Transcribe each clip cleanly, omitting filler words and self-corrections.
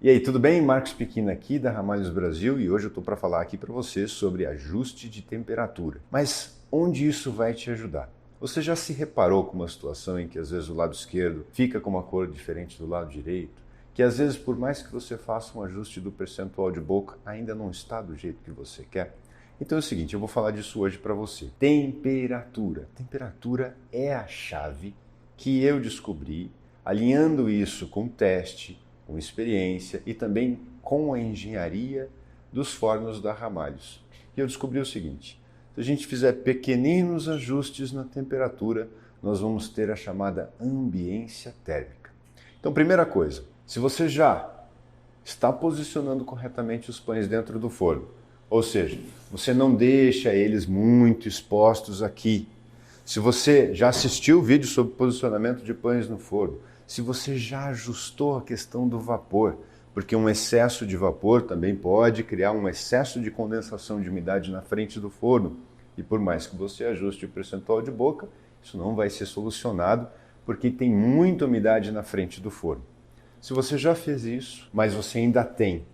E aí, tudo bem? Marcos Pequina aqui da Ramalhos Brasil e hoje eu estou para falar aqui para você sobre ajuste de temperatura. Mas onde isso vai te ajudar? Você já se reparou com uma situação em que às vezes o lado esquerdo fica com uma cor diferente do lado direito? Que às vezes por mais que você faça um ajuste do percentual de boca, ainda não está do jeito que você quer? Então é o seguinte, eu vou falar disso hoje para você. Temperatura. Temperatura é a chave que eu descobri alinhando isso com teste, com experiência e também com a engenharia dos fornos da Ramalhos. E eu descobri o seguinte, se a gente fizer pequeninos ajustes na temperatura, nós vamos ter a chamada ambiência térmica. Então, primeira coisa, se você já está posicionando corretamente os pães dentro do forno, ou seja, você não deixa eles muito expostos aqui, se você já assistiu o vídeo sobre posicionamento de pães no forno, se você já ajustou a questão do vapor, porque um excesso de vapor também pode criar um excesso de condensação de umidade na frente do forno. E por mais que você ajuste o percentual de boca, isso não vai ser solucionado porque tem muita umidade na frente do forno. Se você já fez isso, mas você ainda tem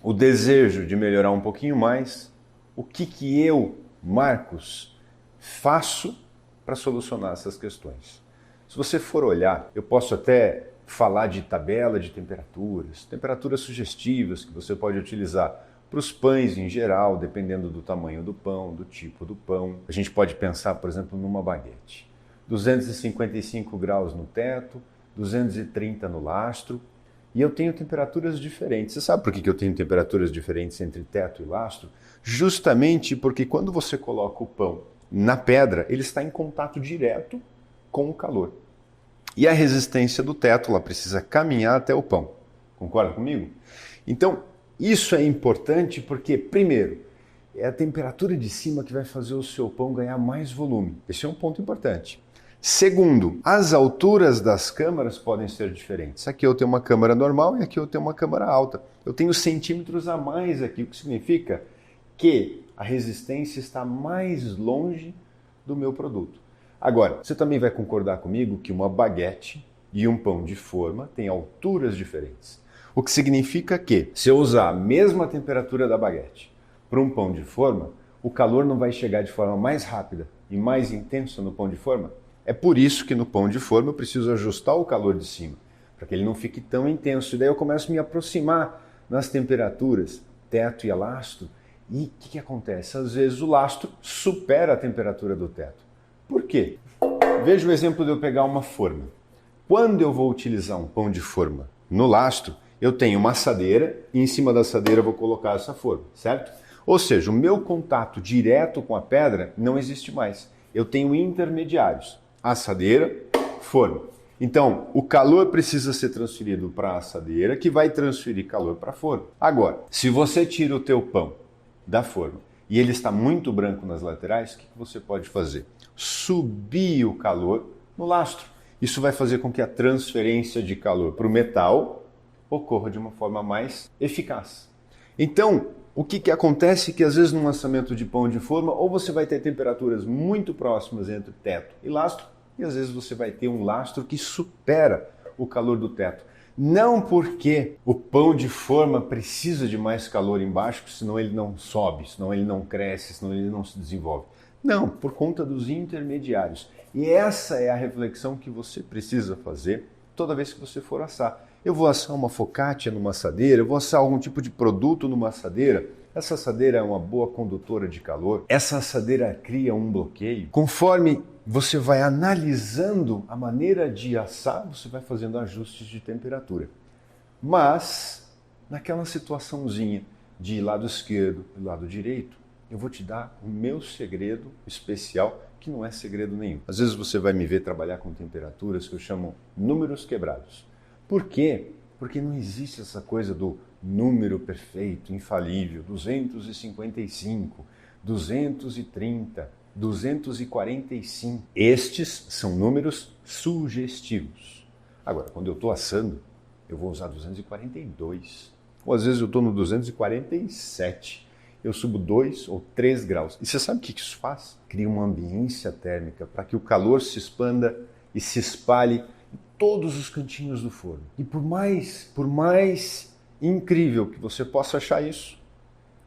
o desejo de melhorar um pouquinho mais, o que eu, Marcos, faço para solucionar essas questões? Se você for olhar, eu posso até falar de tabela de temperaturas, temperaturas sugestivas que você pode utilizar para os pães em geral, dependendo do tamanho do pão, do tipo do pão. A gente pode pensar, por exemplo, numa baguete. 255 graus no teto, 230 no lastro, e eu tenho temperaturas diferentes. Você sabe por que eu tenho temperaturas diferentes entre teto e lastro? Justamente porque quando você coloca o pão na pedra, ele está em contato direto com o calor. E a resistência do teto, ela precisa caminhar até o pão. Concorda comigo? Então, isso é importante porque, primeiro, é a temperatura de cima que vai fazer o seu pão ganhar mais volume. Esse é um ponto importante. Segundo, as alturas das câmaras podem ser diferentes. Aqui eu tenho uma câmara normal e aqui eu tenho uma câmara alta. Eu tenho centímetros a mais aqui, o que significa que a resistência está mais longe do meu produto. Agora, você também vai concordar comigo que uma baguete e um pão de forma têm alturas diferentes. O que significa que, se eu usar a mesma temperatura da baguete para um pão de forma, o calor não vai chegar de forma mais rápida e mais intensa no pão de forma. É por isso que no pão de forma eu preciso ajustar o calor de cima, para que ele não fique tão intenso. E daí eu começo a me aproximar nas temperaturas, teto e lastro. E o que acontece? Às vezes o lastro supera a temperatura do teto. Por quê? Veja o exemplo de eu pegar uma forma. Quando eu vou utilizar um pão de forma no lastro, eu tenho uma assadeira e em cima da assadeira eu vou colocar essa forma, certo? Ou seja, o meu contato direto com a pedra não existe mais. Eu tenho intermediários, assadeira, forma. Então, o calor precisa ser transferido para a assadeira, que vai transferir calor para a forma. Agora, se você tira o teu pão da forma e ele está muito branco nas laterais, o que você pode fazer? Subir o calor no lastro. Isso vai fazer com que a transferência de calor para o metal ocorra de uma forma mais eficaz. Então, o que acontece é que às vezes num lançamento de pão de forma, ou você vai ter temperaturas muito próximas entre teto e lastro, e às vezes você vai ter um lastro que supera o calor do teto. Não porque o pão de forma precisa de mais calor embaixo, senão ele não sobe, senão ele não cresce, senão ele não se desenvolve. Não, por conta dos intermediários. E essa é a reflexão que você precisa fazer toda vez que você for assar. Eu vou assar uma focaccia numa assadeira, eu vou assar algum tipo de produto numa assadeira. Essa assadeira é uma boa condutora de calor. Essa assadeira cria um bloqueio. Conforme você vai analisando a maneira de assar, você vai fazendo ajustes de temperatura. Mas, naquela situaçãozinha de lado esquerdo e lado direito, eu vou te dar o meu segredo especial, que não é segredo nenhum. Às vezes você vai me ver trabalhar com temperaturas que eu chamo números quebrados. Por quê? Porque não existe essa coisa do número perfeito, infalível, 255, 230, 245. Estes são números sugestivos. Agora, quando eu estou assando, eu vou usar 242. Ou às vezes eu estou no 247. Eu subo 2 ou 3 graus. E você sabe o que isso faz? Cria uma ambiência térmica para que o calor se expanda e se espalhe em todos os cantinhos do forno. E por mais incrível que você possa achar isso,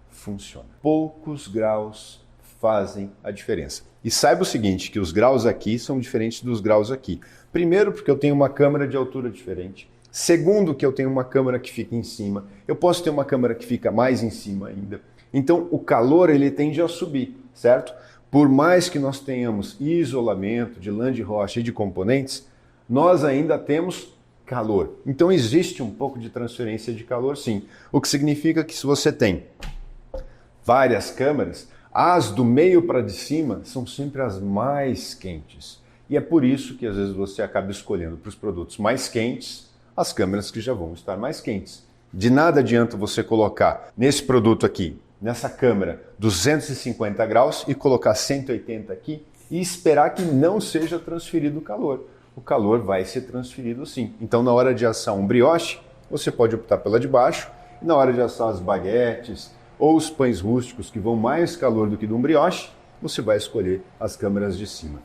funciona. Poucos graus fazem a diferença. E saiba o seguinte, que os graus aqui são diferentes dos graus aqui. Primeiro, porque eu tenho uma câmera de altura diferente. Segundo, que eu tenho uma câmera que fica em cima. Eu posso ter uma câmera que fica mais em cima ainda. Então, o calor ele tende a subir, certo? Por mais que nós tenhamos isolamento de lã de rocha e de componentes, nós ainda temos calor. Então, existe um pouco de transferência de calor, sim. O que significa que se você tem várias câmeras, as do meio para de cima são sempre as mais quentes. E é por isso que às vezes você acaba escolhendo para os produtos mais quentes as câmeras que já vão estar mais quentes. De nada adianta você colocar nesse produto aqui, nessa câmera, 250 graus e colocar 180 aqui e esperar que não seja transferido o calor. O calor vai ser transferido sim. Então na hora de assar um brioche, você pode optar pela de baixo, e na hora de assar as baguetes ou os pães rústicos que vão mais calor do que de um brioche, você vai escolher as câmeras de cima.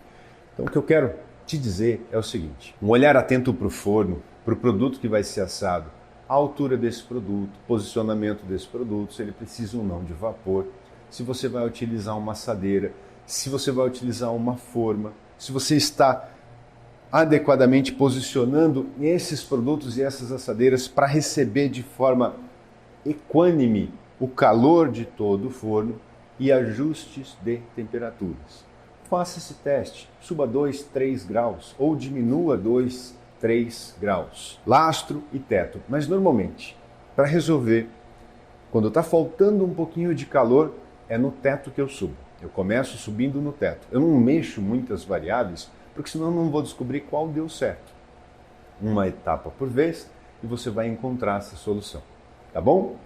Então o que eu quero te dizer é o seguinte, um olhar atento para o forno, para o produto que vai ser assado, a altura desse produto, posicionamento desse produto, se ele precisa ou não de vapor, se você vai utilizar uma assadeira, se você vai utilizar uma forma, se você está adequadamente posicionando esses produtos e essas assadeiras para receber de forma equânime o calor de todo o forno e ajustes de temperaturas. Faça esse teste, suba 2, 3 graus ou diminua 2, 3 graus. Lastro e teto, mas normalmente, para resolver, quando está faltando um pouquinho de calor, é no teto que eu subo. Eu começo subindo no teto. Eu não mexo muitas variáveis, porque senão eu não vou descobrir qual deu certo. Uma etapa por vez e você vai encontrar essa solução. Tá bom?